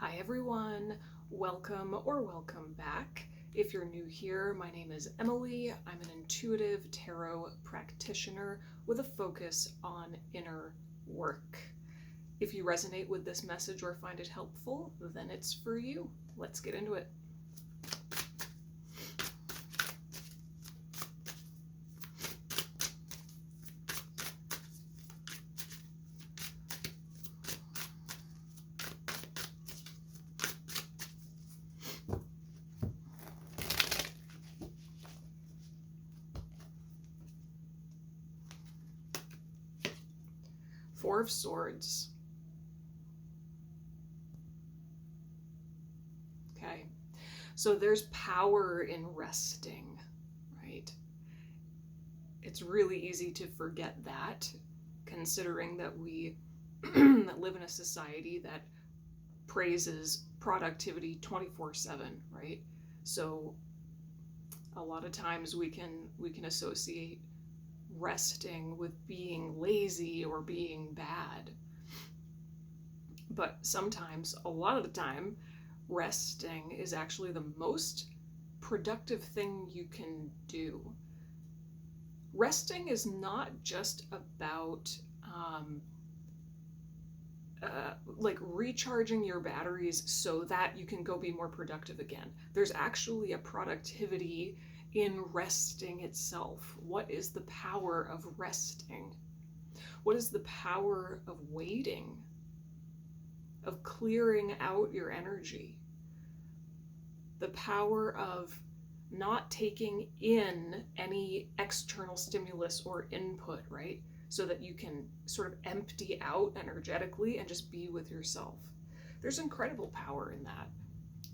Hi everyone, welcome or welcome back. If you're new here, my name is Emily. I'm an intuitive tarot practitioner with a focus on inner work. If you resonate with this message or find it helpful, then it's for you. Let's get into it. Four of Swords. Okay, so there's power in resting, right? It's really easy to forget that, considering that we live in a society that praises productivity 24/7, right? So a lot of times we can associate resting with being lazy or being bad. But sometimes, a lot of the time, resting is actually the most productive thing you can do. Resting is not just about like recharging your batteries so that you can go be more productive again. There's actually a productivity in resting itself. What is the power of resting? What is the power of waiting, of clearing out your energy? The power of not taking in any external stimulus or input, right? So that you can sort of empty out energetically and just be with yourself. There's incredible power in that,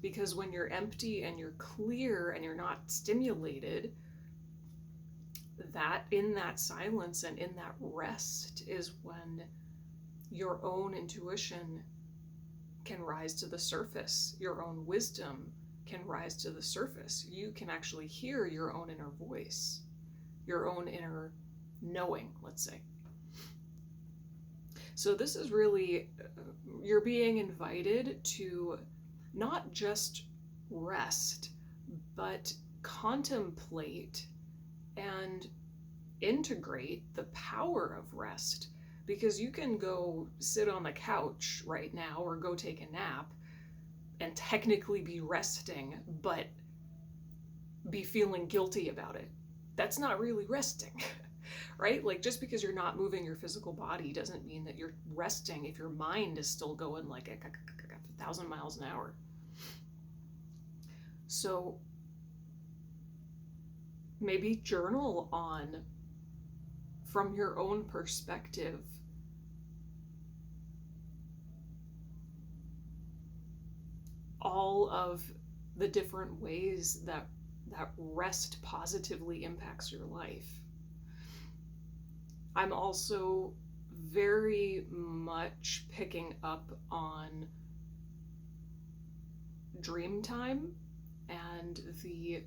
because when you're empty and you're clear and you're not stimulated, that in that silence and in that rest is when your own intuition can rise to the surface. Your own wisdom can rise to the surface. You can actually hear your own inner voice, your own inner knowing, let's say. So this is really, you're being invited to not just rest, but contemplate and integrate the power of rest. Because you can go sit on the couch right now or go take a nap and technically be resting, but be feeling guilty about it. That's not really resting, right? Like, just because you're not moving your physical body doesn't mean that you're resting if your mind is still going like 1,000 miles an hour. So maybe journal on, from your own perspective, all of the different ways that rest positively impacts your life. I'm also very much picking up on dream time and the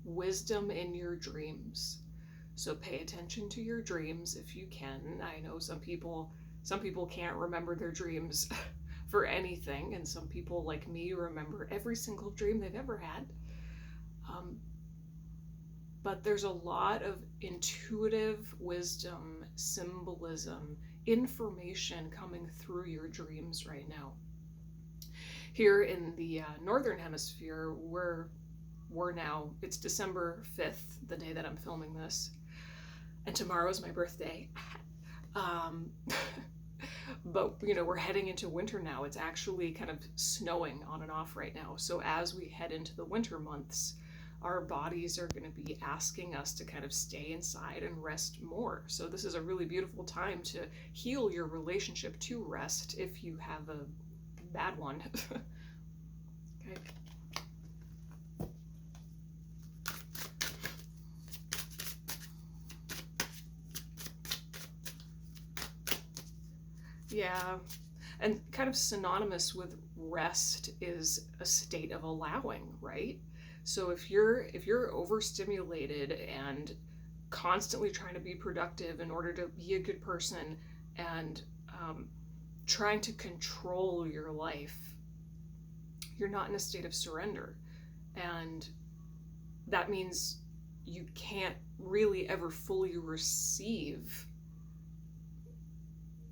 wisdom in your dreams. So pay attention to your dreams if you can. I know some people can't remember their dreams for anything, and some people like me remember every single dream they've ever had. But there's a lot of intuitive wisdom, symbolism, information coming through your dreams right now. Here in the Northern Hemisphere, we're now, it's December 5th, the day that I'm filming this, and tomorrow's my birthday. But we're heading into winter now. It's actually kind of snowing on and off right now. So as we head into the winter months, our bodies are going to be asking us to kind of stay inside and rest more. So this is a really beautiful time to heal your relationship to rest if you have a bad one. Okay. Yeah, and kind of synonymous with rest is a state of allowing, right? So if you're overstimulated and constantly trying to be productive in order to be a good person and trying to control your life, you're not in a state of surrender. And that means you can't really ever fully receive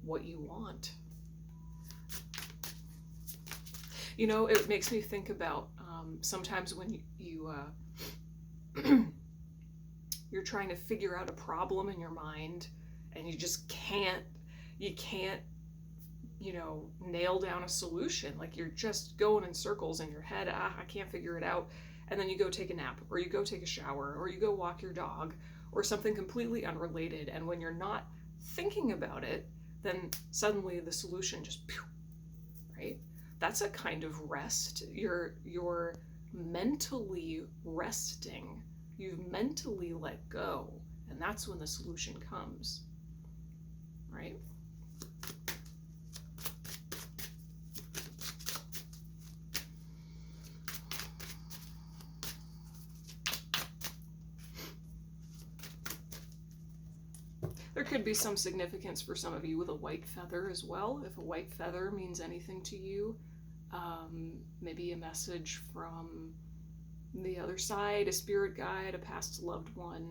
what you want. You know, it makes me think about sometimes when you're trying to figure out a problem in your mind and you just can't, nail down a solution. Like you're just going in circles in your head. I can't figure it out. And then you go take a nap, or you go take a shower, or you go walk your dog, or something completely unrelated. And when you're not thinking about it, then suddenly the solution just, right? That's a kind of rest. You're mentally resting. You've mentally let go, and that's when the solution comes, right? There could be some significance for some of you with a white feather as well. If a white feather means anything to you, maybe a message from the other side, a spirit guide, a past loved one.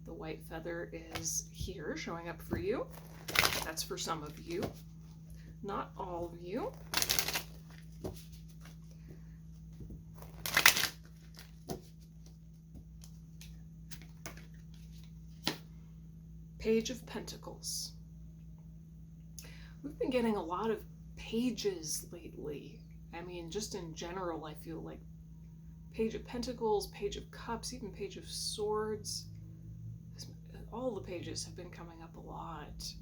The white feather is here showing up for you. That's for some of you, not all of you. Page of Pentacles. We've been getting a lot of pages lately. I mean, just in general, I feel like Page of Pentacles, Page of Cups, even Page of Swords. All the pages have been coming up a lot.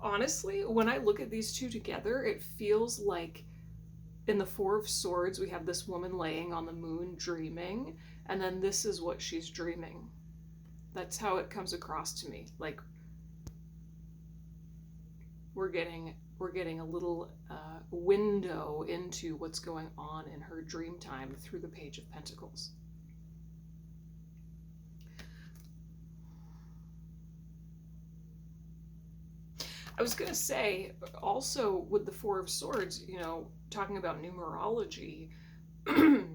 Honestly, when I look at these two together, it feels like in the Four of Swords, we have this woman laying on the moon dreaming, and then this is what she's dreaming. That's how it comes across to me. Like we're getting a little window into what's going on in her dream time through the Page of Pentacles. I was going to say, also with the Four of Swords, talking about numerology, the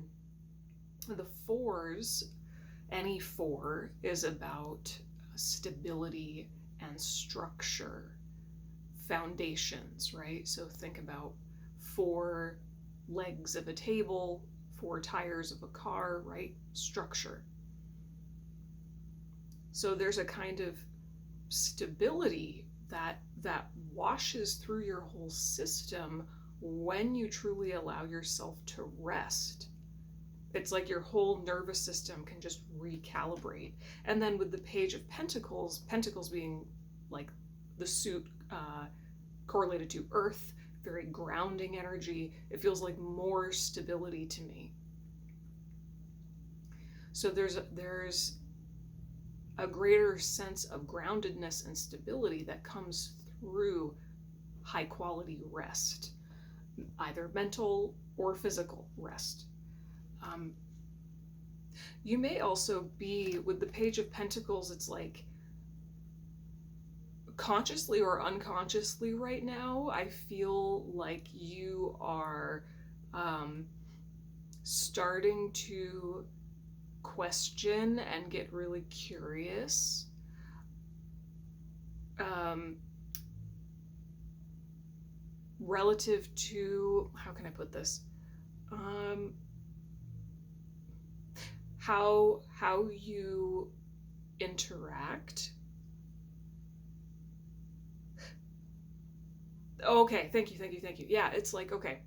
fours, any four, is about stability and structure, foundations, right? So think about 4 legs of a table, 4 tires of a car, right? Structure. So there's a kind of stability that washes through your whole system when you truly allow yourself to rest. It's like your whole nervous system can just recalibrate. And then with the Page of Pentacles, Pentacles being like the suit correlated to Earth, very grounding energy, it feels like more stability to me. So there's a greater sense of groundedness and stability that comes through high quality rest, either mental or physical rest. You may also be, with the Page of Pentacles, it's like consciously or unconsciously right now, I feel like you are starting to question and get really curious relative to, how can I put this, how you interact. Okay, thank you. Yeah, it's like, okay,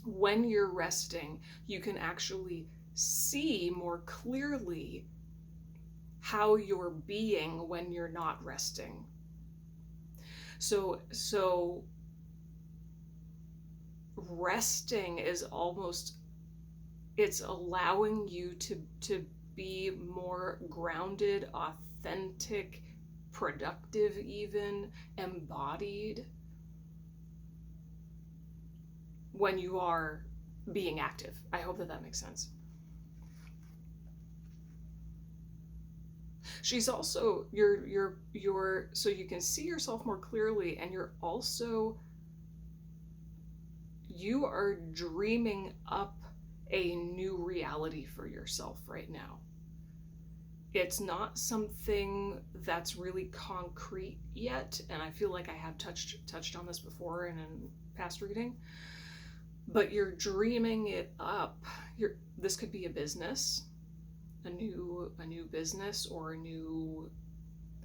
when you're resting, you can actually see more clearly how you're being when you're not resting. So resting is almost, it's allowing you to be more grounded, authentic, productive, even embodied when you are being active. I hope that makes sense. She's also you're so you can see yourself more clearly, and you are dreaming up a new reality for yourself right now. It's not something that's really concrete yet, and I feel like I have touched on this before in a past reading, but you're dreaming it up. This could be a business, a new business, or a new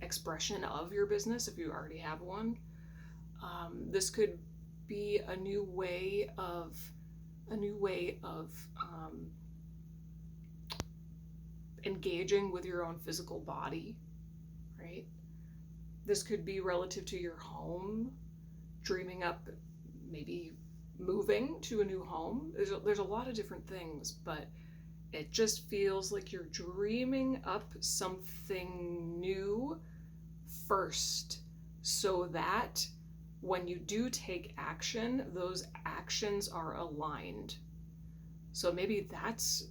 expression of your business if you already have one. This could be a new way of engaging with your own physical body, right? This could be relative to your home, dreaming up maybe moving to a new home. There's a lot of different things, but it just feels like you're dreaming up something new first, so that when you do take action, those actions are aligned. So maybe that's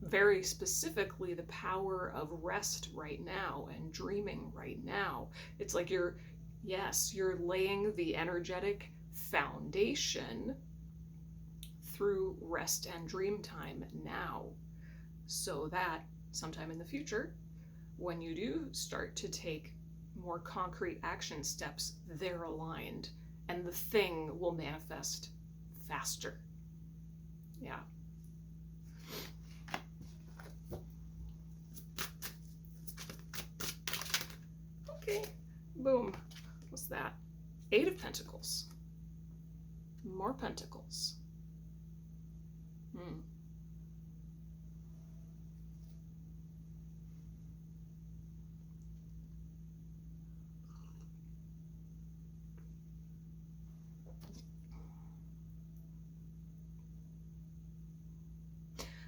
very specifically the power of rest right now and dreaming right now. It's like you're laying the energetic foundation through rest and dream time now, so that sometime in the future, when you do start to take more concrete action steps, they're aligned and the thing will manifest faster. Yeah. Okay, boom. What's that? 8 of Pentacles. More Pentacles.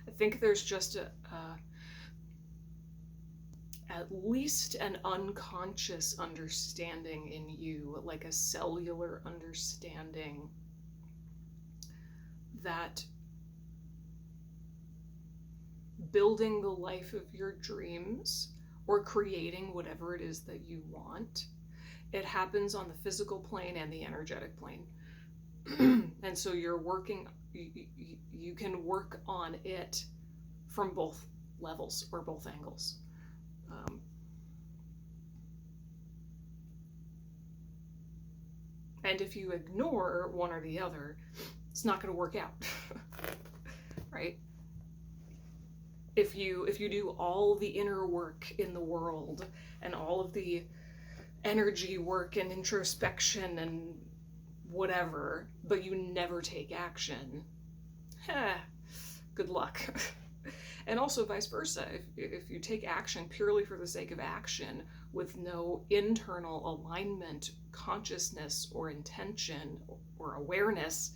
I think there's just at least an unconscious understanding in you, like a cellular understanding, that building the life of your dreams or creating whatever it is that you want, it happens on the physical plane and the energetic plane. And so you're working, you can work on it from both levels or both angles. And if you ignore one or the other, it's not going to work out. Right? If you do all the inner work in the world and all of the energy work and introspection and whatever, but you never take action, good luck. And also vice versa. If you take action purely for the sake of action with no internal alignment, consciousness, or intention or awareness,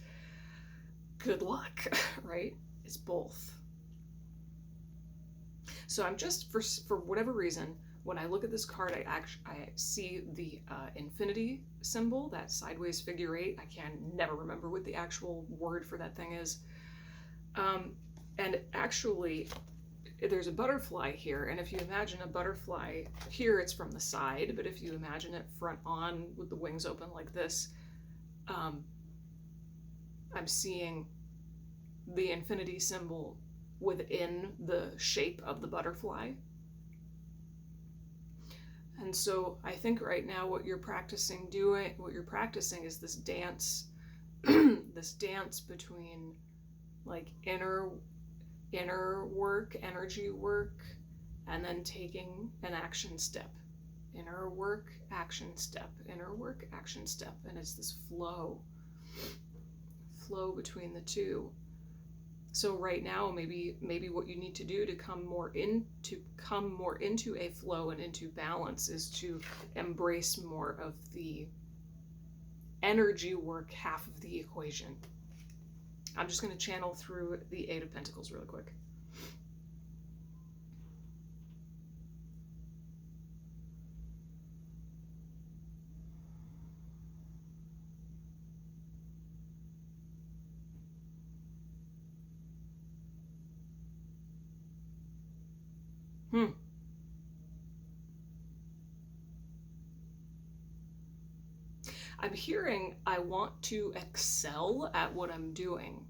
good luck, right? It's both. So I'm just, for whatever reason, when I look at this card, I see the infinity symbol, that sideways figure 8. I can never remember what the actual word for that thing is. And actually, there's a butterfly here, and if you imagine a butterfly here, it's from the side, but if you imagine it front on with the wings open like this, I'm seeing the infinity symbol within the shape of the butterfly. And so I think right now what you're practicing is this dance, this dance between like inner work, energy work, and then taking an action step. Inner work, action step, inner work, action step. And it's this flow between the two. So right now, maybe what you need to do to come more into a flow and into balance is to embrace more of the energy work half of the equation. I'm just going to channel through the 8 of Pentacles really quick. I'm hearing I want to excel at what I'm doing.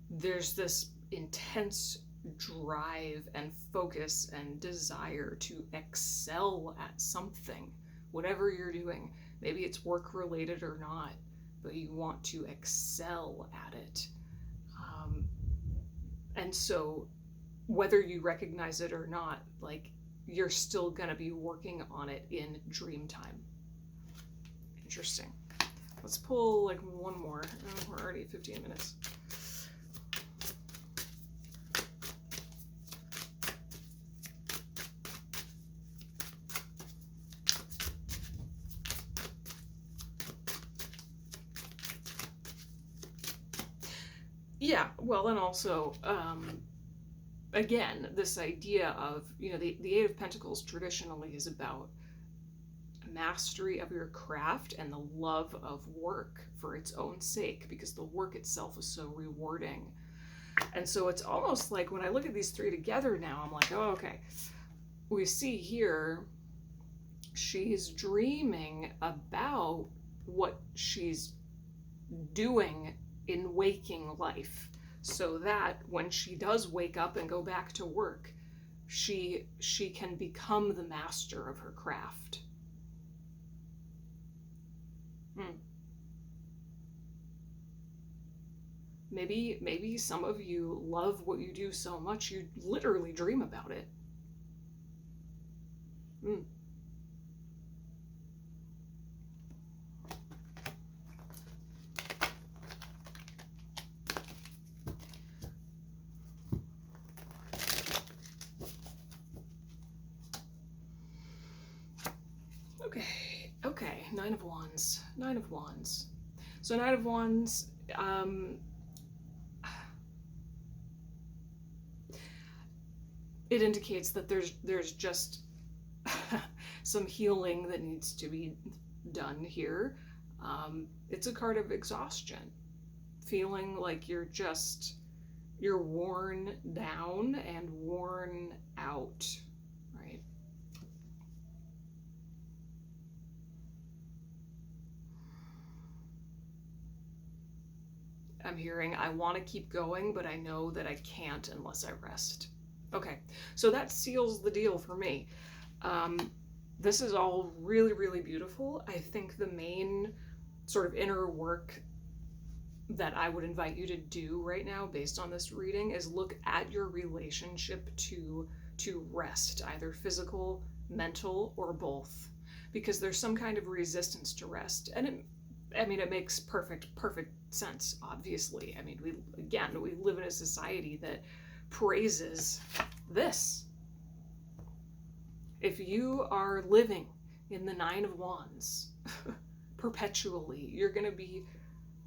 There's this intense drive and focus and desire to excel at something, whatever you're doing. Maybe it's work related or not, but you want to excel at it. And so whether you recognize it or not, like, you're still going to be working on it in dream time. Interesting. Let's pull like one more. Oh, we're already at 15 minutes. Yeah, well, and also, again, this idea of, the Eight of Pentacles traditionally is about mastery of your craft and the love of work for its own sake, because the work itself is so rewarding. And so it's almost like when I look at these three together now, I'm like, oh, okay. We see here, she's dreaming about what she's doing in waking life, so that when she does wake up and go back to work, she can become the master of her craft. Maybe some of you love what you do so much you literally dream about it. Okay, Nine of Wands. So Nine of Wands, it indicates that there's just some healing that needs to be done here. It's a card of exhaustion, feeling like you're worn down and worn out, right? I'm hearing, I want to keep going, but I know that I can't unless I rest. Okay, so that seals the deal for me. This is all really, really beautiful. I think the main sort of inner work that I would invite you to do right now based on this reading is look at your relationship to rest, either physical, mental, or both, because there's some kind of resistance to rest. And it makes perfect sense, obviously. I mean, we live in a society that praises this. If you are living in the Nine of Wands perpetually, you're going to be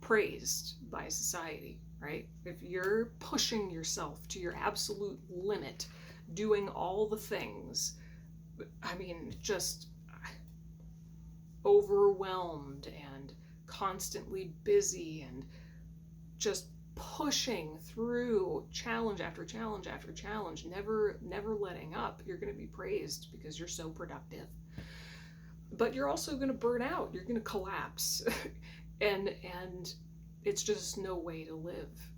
praised by society, right? If you're pushing yourself to your absolute limit, doing all the things, just overwhelmed and constantly busy and just pushing through challenge after challenge after challenge, never letting up, you're going to be praised because you're so productive. But you're also going to burn out, you're going to collapse, and it's just no way to live.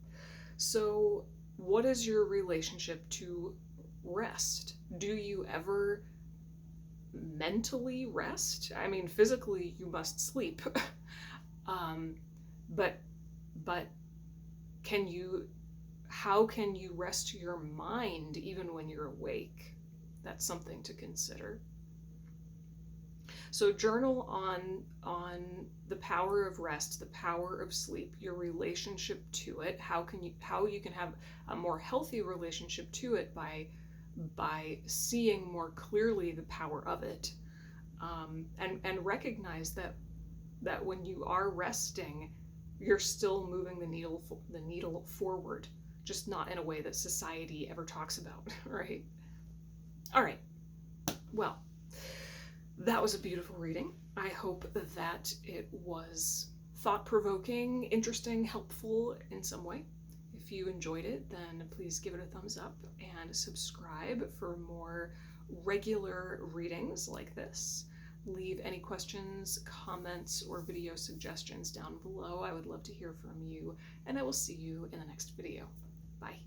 So what is your relationship to rest? Do you ever mentally rest? I mean, physically you must sleep. But how can you rest your mind even when you're awake? That's something to consider. So journal on the power of rest, the power of sleep, your relationship to it, how you can have a more healthy relationship to it by seeing more clearly the power of it, and recognize that when you are resting, you're still moving the needle forward, just not in a way that society ever talks about, right? All right. Well, that was a beautiful reading. I hope that it was thought-provoking, interesting, helpful in some way. If you enjoyed it, then please give it a thumbs up and subscribe for more regular readings like this. leave any questions, comments, or video suggestions down below. I would love to hear from you, and I will see you in the next video. Bye.